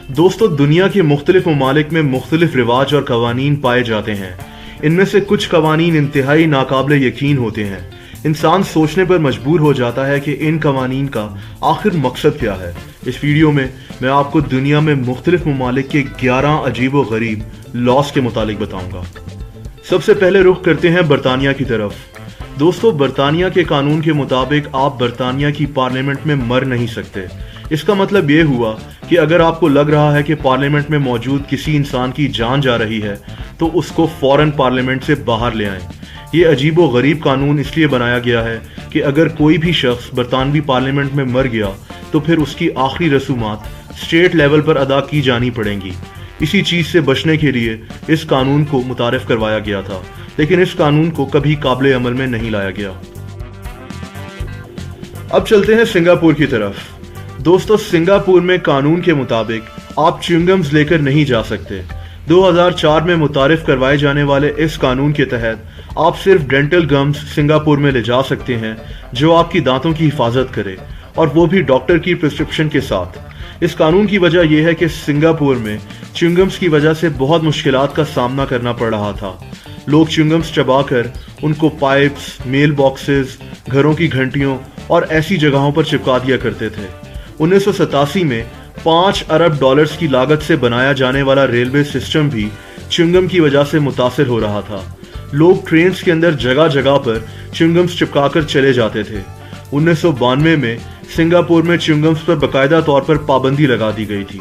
دوستو دنیا کے مختلف ممالک میں مختلف رواج اور قوانین پائے جاتے ہیں۔ ان میں سے کچھ قوانین انتہائی ناقابل یقین ہوتے ہیں۔ انسان سوچنے پر مجبور ہو جاتا ہے کہ ان قوانین کا آخر مقصد کیا ہے۔ اس ویڈیو میں آپ کو دنیا میں مختلف ممالک کے 11 عجیب و غریب لاز کے متعلق بتاؤں گا۔ سب سے پہلے رخ کرتے ہیں برطانیہ کی طرف۔ دوستو برطانیہ کے قانون کے مطابق آپ برطانیہ کی پارلیمنٹ میں مر نہیں سکتے۔ اس کا مطلب یہ ہوا کہ اگر آپ کو لگ رہا ہے کہ پارلیمنٹ میں موجود کسی انسان کی جان جا رہی ہے تو اس کو فوراً پارلیمنٹ سے باہر لے آئیں۔ یہ عجیب و غریب قانون اس لیے بنایا گیا ہے کہ اگر کوئی بھی شخص برطانوی پارلیمنٹ میں مر گیا تو پھر اس کی آخری رسومات اسٹیٹ لیول پر ادا کی جانی پڑیں گی۔ اسی چیز سے بچنے کے لیے اس قانون کو متعارف کروایا گیا تھا، لیکن اس قانون کو کبھی قابل عمل میں نہیں لایا گیا۔ اب چلتے ہیں سنگاپور کی طرف۔ دوستو سنگاپور میں قانون کے مطابق آپ چیونگمز لے کر نہیں جا سکتے۔ 2004 میں متعارف کروائے جانے والے اس قانون کے تحت آپ صرف ڈینٹل گمز سنگاپور میں لے جا سکتے ہیں جو آپ کی دانتوں کی حفاظت کرے، اور وہ بھی ڈاکٹر کی پرسکرپشن کے ساتھ۔ اس قانون کی وجہ یہ ہے کہ سنگاپور میں چیونگمز کی وجہ سے بہت مشکلات کا سامنا کرنا پڑ رہا تھا۔ لوگ چیونگمز چبا کر ان کو پائپس، میل باکسز، گھروں کی گھنٹیوں اور ایسی جگہوں پر چپکا دیا کرتے تھے۔ 1987 میں 5 ارب ڈالرز کی لاگت سے بنایا جانے والا ریلوے سسٹم بھی چیونگم کی وجہ سے متاثر ہو رہا تھا۔ لوگ ٹرینز کے اندر جگہ جگہ پر چیونگمز چپکا کر چلے جاتے تھے۔ 1992 میں سنگاپور میں چیونگمز پر باقاعدہ طور پر پابندی لگا دی گئی تھی۔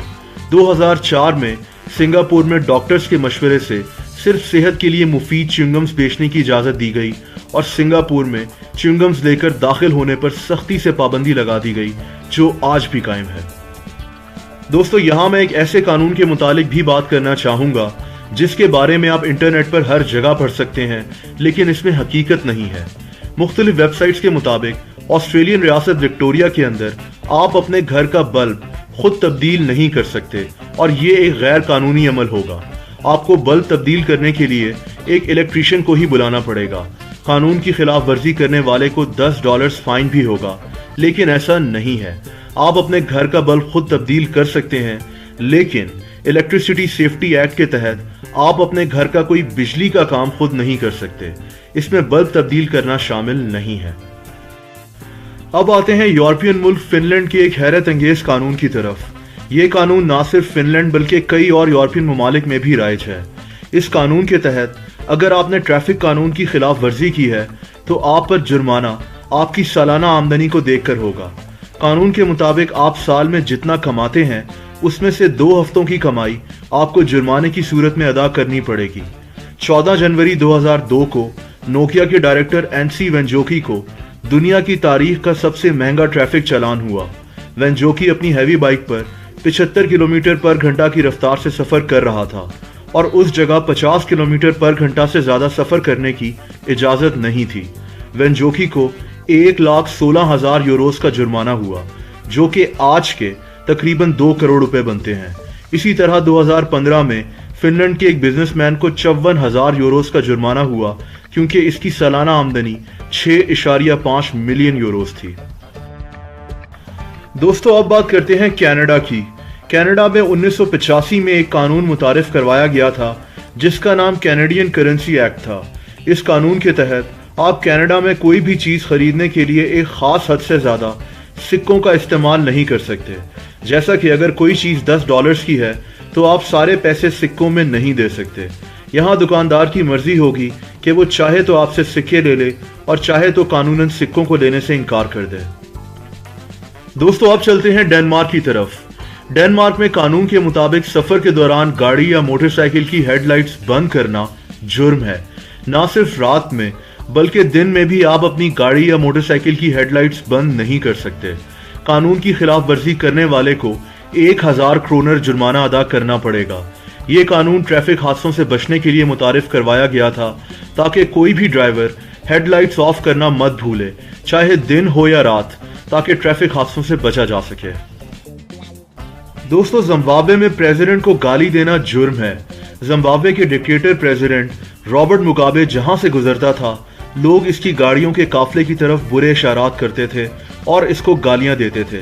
2004 میں سنگاپور میں ڈاکٹرز کے مشورے سے صرف صحت کے لیے مفید چیونگمز بیچنے کی اجازت دی گئی، اور سنگاپور میں چیونگمز لے کر داخل ہونے پر سختی سے پابندی لگا دی گئی جو آج بھی قائم ہے۔ دوستو یہاں میں ایک ایسے قانون کے متعلق بھی بات کرنا چاہوں گا جس کے بارے میں آپ انٹرنیٹ پر ہر جگہ پڑھ سکتے ہیں، لیکن اس میں حقیقت نہیں ہے۔ مختلف ویب سائٹس کے مطابق آسٹریلین ریاست وکٹوریا کے اندر آپ اپنے گھر کا بلب خود تبدیل نہیں کر سکتے، اور یہ ایک غیر قانونی عمل ہوگا۔ آپ کو بلب تبدیل کرنے کے لیے ایک الیکٹریشین کو ہی بلانا پڑے گا۔ قانون کی خلاف ورزی کرنے والے کو $10 فائن بھی ہوگا، لیکن ایسا نہیں ہے۔ آپ اپنے گھر کا بلب خود تبدیل کر سکتے ہیں، لیکن الیکٹریسٹی سیفٹی ایکٹ کے تحت آپ اپنے گھر کا کوئی بجلی کا کام خود نہیں کر سکتے۔ اس میں بلب تبدیل کرنا شامل نہیں ہے۔ اب آتے ہیں یورپین ملک فن لینڈ کے ایک حیرت انگیز قانون کی طرف۔ یہ قانون نہ صرف فن لینڈ بلکہ کئی اور یورپین ممالک میں بھی رائج ہے۔ اس قانون کے تحت اگر آپ نے ٹریفک قانون کی خلاف ورزی کی ہے تو آپ پر جرمانہ آپ کی سالانہ آمدنی کو دیکھ کر ہوگا۔ قانون کے مطابق آپ سال میں جتنا کماتے ہیں اس میں سے 2 ہفتوں کی کمائی آپ کو جرمانے کی صورت میں ادا کرنی پڑے گی۔ 14 جنوری 2002 کو نوکیا کے ڈائریکٹر NC وینجوکی کو دنیا کی تاریخ کا سب سے مہنگا ٹریفک چالان ہوا۔ وینجوکی اپنی ہیوی بائک پر 75 کلومیٹر پر گھنٹہ کی رفتار سے سفر کر رہا تھا، اور اس جگہ 50 کلومیٹر پر گھنٹہ سے زیادہ سفر کرنے کی اجازت نہیں تھی۔ وینجوکی کو 1,16,000 یوروز کا جرمانہ ہوا، جو کہ آج کے تقریباً 2 کروڑ روپے بنتے ہیں۔ اسی طرح 2015 میں فن لینڈ کے ایک بزنس مین کو 54,000 یوروز کا جرمانہ ہوا، کیونکہ اس کی سالانہ آمدنی 6.5 ملین یوروز تھی۔ دوستو اب بات کرتے ہیں کینیڈا کی۔ کینیڈا میں 1985 میں ایک قانون متعارف کروایا گیا تھا جس کا نام کینیڈین کرنسی ایکٹ تھا۔ اس قانون کے تحت آپ کینیڈا میں کوئی بھی چیز خریدنے کے لیے ایک خاص حد سے زیادہ سکوں کا استعمال نہیں کر سکتے۔ جیسا کہ اگر کوئی چیز $10 کی ہے تو آپ سارے پیسے سکوں میں نہیں دے سکتے۔ یہاں دکاندار کی مرضی ہوگی کہ وہ چاہے تو آپ سے سکے لے لے اور چاہے تو قانوناً سکوں کو لینے سے انکار کر دے۔ دوستو اب چلتے ہیں ڈنمارک کی طرف۔ ڈنمارک میں قانون کے مطابق سفر کے دوران گاڑی یا موٹر سائیکل کی ہیڈ لائٹس بند کرنا جرم ہے۔ نہ صرف رات میں بلکہ دن میں بھی آپ اپنی گاڑی یا موٹر سائیکل کی ہیڈ لائٹس بند نہیں کر سکتے۔ قانون کی خلاف ورزی کرنے والے کو 1,000 کرونر جرمانہ ادا کرنا پڑے گا۔ یہ قانون ٹریفک حادثوں سے بچنے کے لیے متعارف کروایا گیا تھا تاکہ کوئی بھی ڈرائیور ہیڈ لائٹس آف کرنا مت بھولے، چاہے دن ہو یا رات، تاکہ ٹریفک حادثوں سے بچا جا سکے۔ دوستو زمبابوے میں پریزیڈنٹ کو گالی دینا جرم ہے۔ زمبابوے کے ڈکٹیٹر پریزیڈنٹ رابرٹ مگابے جہاں سے گزرتا تھا لوگ اس کی گاڑیوں کے قافلے کی طرف برے اشارات کرتے تھے اور اس کو گالیاں دیتے تھے۔